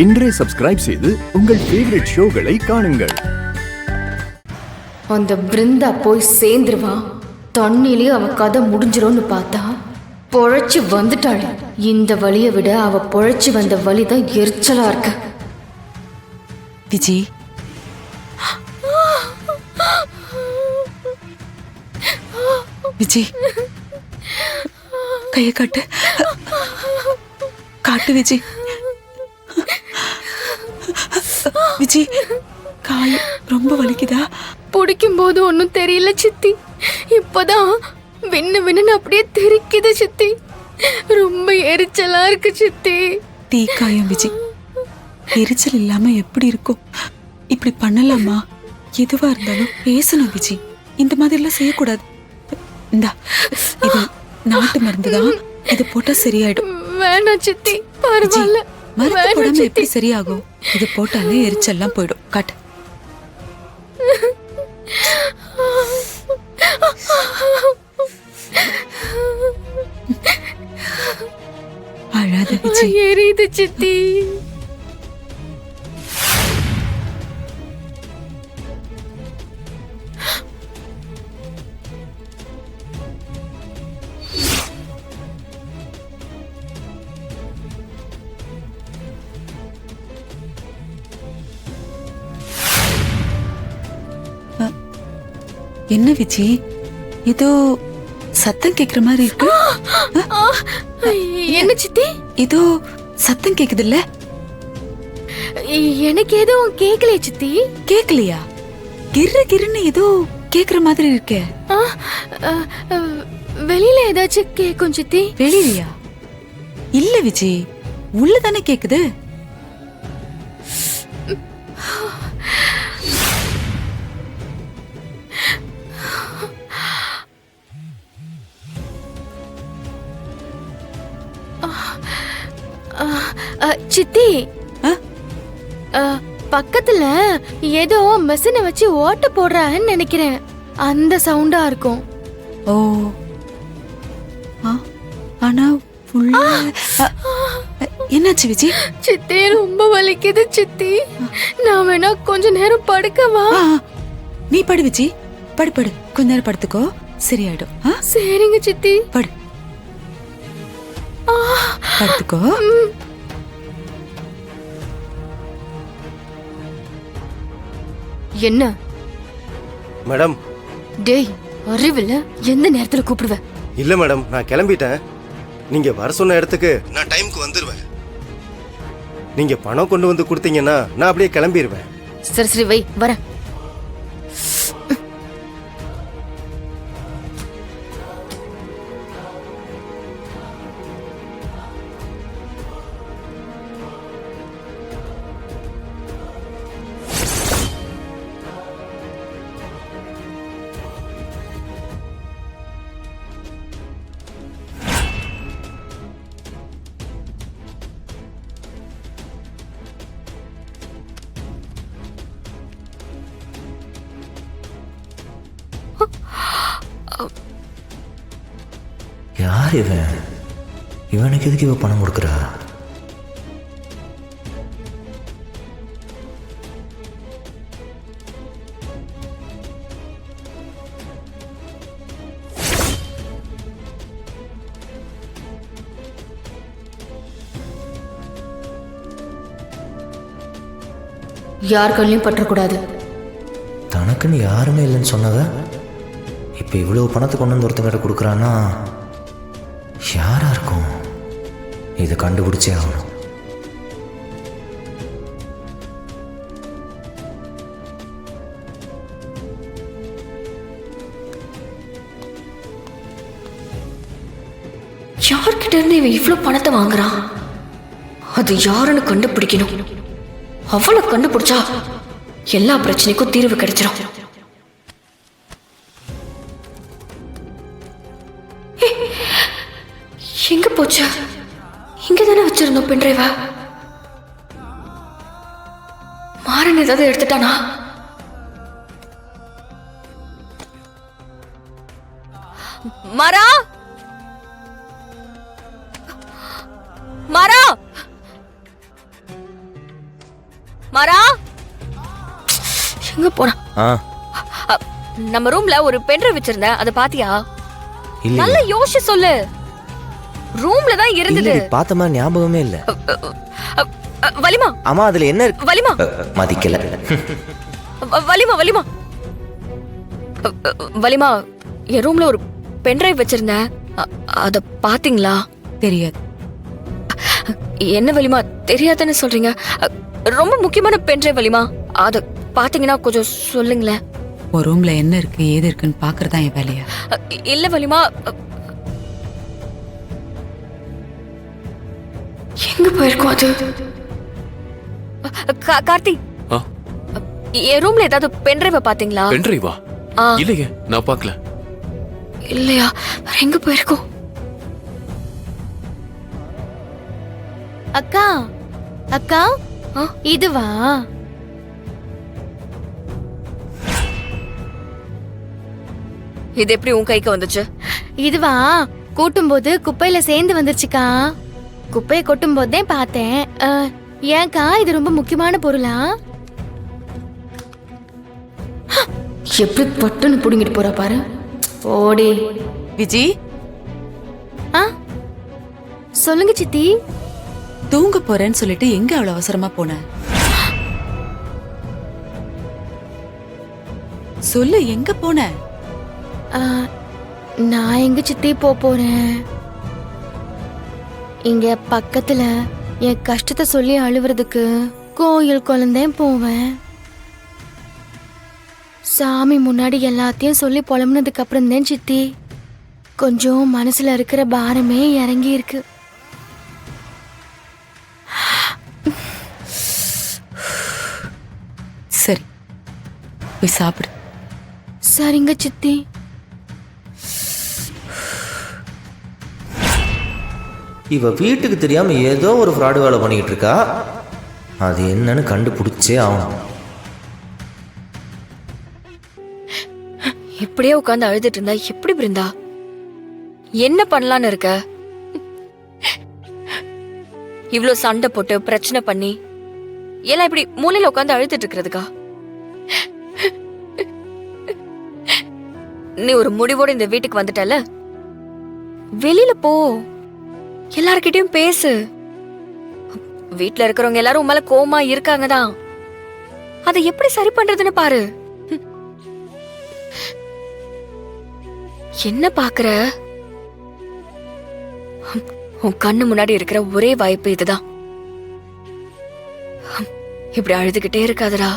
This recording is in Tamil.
இன்றே சப்ஸ்கிரைப் செய்து உங்கள் ஃபேவரட் ஷோகளை காணுங்கள். அந்த பிருந்தா போய் சேர்ந்துருவா, தண்ணிலே அவ கதை முடிஞ்சிரும்னு பார்த்தா பொழைச்சு வந்துட்டாள். இந்த வழியை விட அவ பொழைச்சு வந்த வழிதான் எரிச்சலா இருக்கு. விஜய், விஜய் கைய காட்டு, காட்டு விஜய். விஜய், கால் ரொம்ப வலிக்குதா? பிடிக்கும் போது ஒன்னும் தெரியல சித்தி, இப்பதான் வின்னு அப்படியே தெரிக்குது சித்தி. ரொம்ப எரிச்சலா இருக்கு சித்தி. தீ காயம் விஜய், எரிச்சல் இல்லாம எப்படி இருக்கும்? இப்படி பண்ணலாமா? எதுவா இருந்தாலும் பேசணும் விஜய், இந்த மாதிரி எல்லாம் செய்யக்கூடாது. இந்தா, இது நாட்டு மருந்துதான், இது போட்டா சரியாயிடும். வேணாம் சித்தி, பரவாயில்ல. மருந்து போடாம எப்படி சரியாகும்? இது போட்டாலே எரிச்சல்லாம் போயிடும். காட்டு. அழாத விஜய். எரியுது சித்தி. என்ன விஜய், ஏதோ சத்தம் கேக்குற மாதிரி இருக்கு. என்ன சித்தி? ஏதோ சத்தம் கேக்குதுல்ல? எனக்கு எதுவும் கேக்கலையே சித்தி. கேக்கலையா? கிர்ரு கிருன்னு ஏதோ கேக்குற மாதிரி இருக்கே. வெளியில ஏதாச்சும் கேக்கும் சித்தி. வெளியிலயா? இல்ல விஜய், உள்ளதானே கேக்குது. சித்தி, பக்கத்துல ஏதோ மெஷினை வச்சு ஓட்ட போடுறான்னு நினைக்கிறேன். அந்த சவுண்டா இருக்கும். ஓ, ஆனா என்னாச்சு விஜய்? சித்தி, ரொம்ப வலிக்குது சித்தி. நான் வேணா கொஞ்ச நேரம் படுக்கவா? நீ படு விஜய், படு படு, கொஞ்ச நேரம் படுத்துக்கோ, சரியாயிடும். சரிங்க சித்தி. படு, படுத்துக்கோ. என்ன மேடம்? டேய், அறிவில்ல, எந்த நேரத்துல கூப்பிடுவ? இல்ல மேடம், நான் கிளம்பிட்டேன். நீங்க வர சொன்ன இடத்துக்கு நான் டைம்க்கு வந்துருவேன். நீங்க பணம் கொண்டு வந்து கொடுத்தீங்கன்னா நான் அப்படியே கிளம்பிடுவேன். சரி சரி, வை, வரேன். யார் இவன்? இவனுக்கு எதுக்கு இவ பணம் கொடுக்குறா? யார் கண்ணையும் பற்றக்கூடாது. தனக்குன்னு யாருமே இல்லைன்னு சொன்னவ இப்போ இவ்வளோ பணத்தை கொண்டு வந்து ஒருத்தங்கிட்ட கொடுக்குறான்னா யாரா இருக்கும்? இதை கண்டுபிடிச்சே ஆகணும். யார்கிட்ட இருந்து இவன் இவ்வளவு பணத்தை வாங்குறான்? அது யாருன்னு கண்டுபிடிக்கணும். அவளை கண்டுபிடிச்சா எல்லா பிரச்சனைக்கும் தீர்வு கிடைச்சிடும். எங்க போச்சு? இங்கதானே வச்சிருந்தோம் பென்ட்ரைவ. மாறன் ஏதாவது எடுத்துட்டானா? மாறா, மாறா, மாறா எங்க போனா? ஆ அ, நம்ம ரூம்ல ஒரு பென்ட்ரைவ் வச்சிருந்தேன், அதை பாத்தியா? இல்ல நல்லா யோசிச்சு சொல்லு. ரூம்ல தான் இருந்தது. இல்லடி, பார்த்த மாதிரி ஞாபகமே இல்ல. வலிமா ஆமா, அதுல என்ன இருக்கு? வலிமா மதிக்கல. வலிமா வலிமா வலிமா, என் ரூம்ல ஒரு பென்ட்ரைவ் வச்சிருந்தேன், அத பாத்தீங்களா? தெரியாது. என்ன வலிமா தெரியாதுன்னு சொல்றீங்க? ரொம்ப முக்கியமான பென்ட்ரைவ் வலிமா, அத பாத்தீங்கன்னா கொஞ்சம் சொல்லுங்களேன். ஒரு ரூம்ல என்ன இருக்கு ஏது இருக்குன்னு பாக்குறதா என் வேலையா? இல்ல வலிமா, எங்க போயிருக்கோம் அது? கார்த்தி, ஆ? என் ரூம்ல ஏதாவது பென்ட்ரைவ பாத்தீங்களா? பென்ட்ரைவா? ஆ. இல்லையே, நான் பார்க்கல. இல்லையா? வேற எங்க போயிருக்கோம்? அக்கா அக்கா ஆ? இதுவா? இது எப்படி உன் கைக்கு வந்துச்சு? இதுவா கூட்டும்போது குப்பையில சேர்ந்து வந்துருச்சுக்கா. குப்பையை கொட்டும் போதே பார்த்தேன். ஏன்க்கா இது ரொம்ப முக்கியமான பொருளா? எப்படி பட்டுன்னு புடுங்கிட்டு போறா பாரு. ஓடி. விஜி, ஆ சொல்லுங்க சித்தி. தூங்க போறேன்னு சொல்லிட்டு எங்க அவ்வளவு அவசரமா போன? சொல்லு, எங்க போன? ஆ, நான் எங்க சித்தி போறேன்? இங்க பக்கத்துல என் கஷ்டத்தை சொல்லி அழுவுறதுக்கு கோயில் குழந்தையும் போவேன். சாமி முன்னாடி எல்லாத்தையும் சொல்லி புலம்புனதுக்கு அப்புறம் தான் சித்தி கொஞ்சம் மனசுல இருக்கிற பாரமே இறங்கி இருக்கு. சரி, போய் சாப்பிடு. சரிங்க சித்தி. இவ வீட்டுக்கு தெரியாம ஏதோ ஒரு ஃப்ராடு வேலை பண்ணிக்கிட்டு இருக்கா. அது என்னன்னு கண்டுபிடிச்சே ஆகணும். இப்படியே உட்கார்ந்து அழுதுட்டு இருந்தா எப்படி பிருந்தா? என்ன பண்ணலான்னு இருக்க? இவ்ளோ சண்டை போட்டு பிரச்சனை பண்ணி எல்லாம் இப்படி மூலையில உட்கார்ந்து அழுதுட்டு இருக்கிறதுக்கா? நீ ஒரு முடிவோட இந்த வீட்டுக்கு வந்துட்டல, வெளியில போ, எல்லார்கிட்டயும் பேசு. வீட்ல இருக்கிறவங்க எல்லாரும் உன் மேல கோவமா இருக்காங்க தான், அதை எப்படி சரி பண்றதுன்னு பாரு. என்ன பாக்குற? உன் கண்ணு முன்னாடி இருக்கிற ஒரே வாய்ப்பு இதுதான். இப்படி அழுதுகிட்டே இருக்காதடா.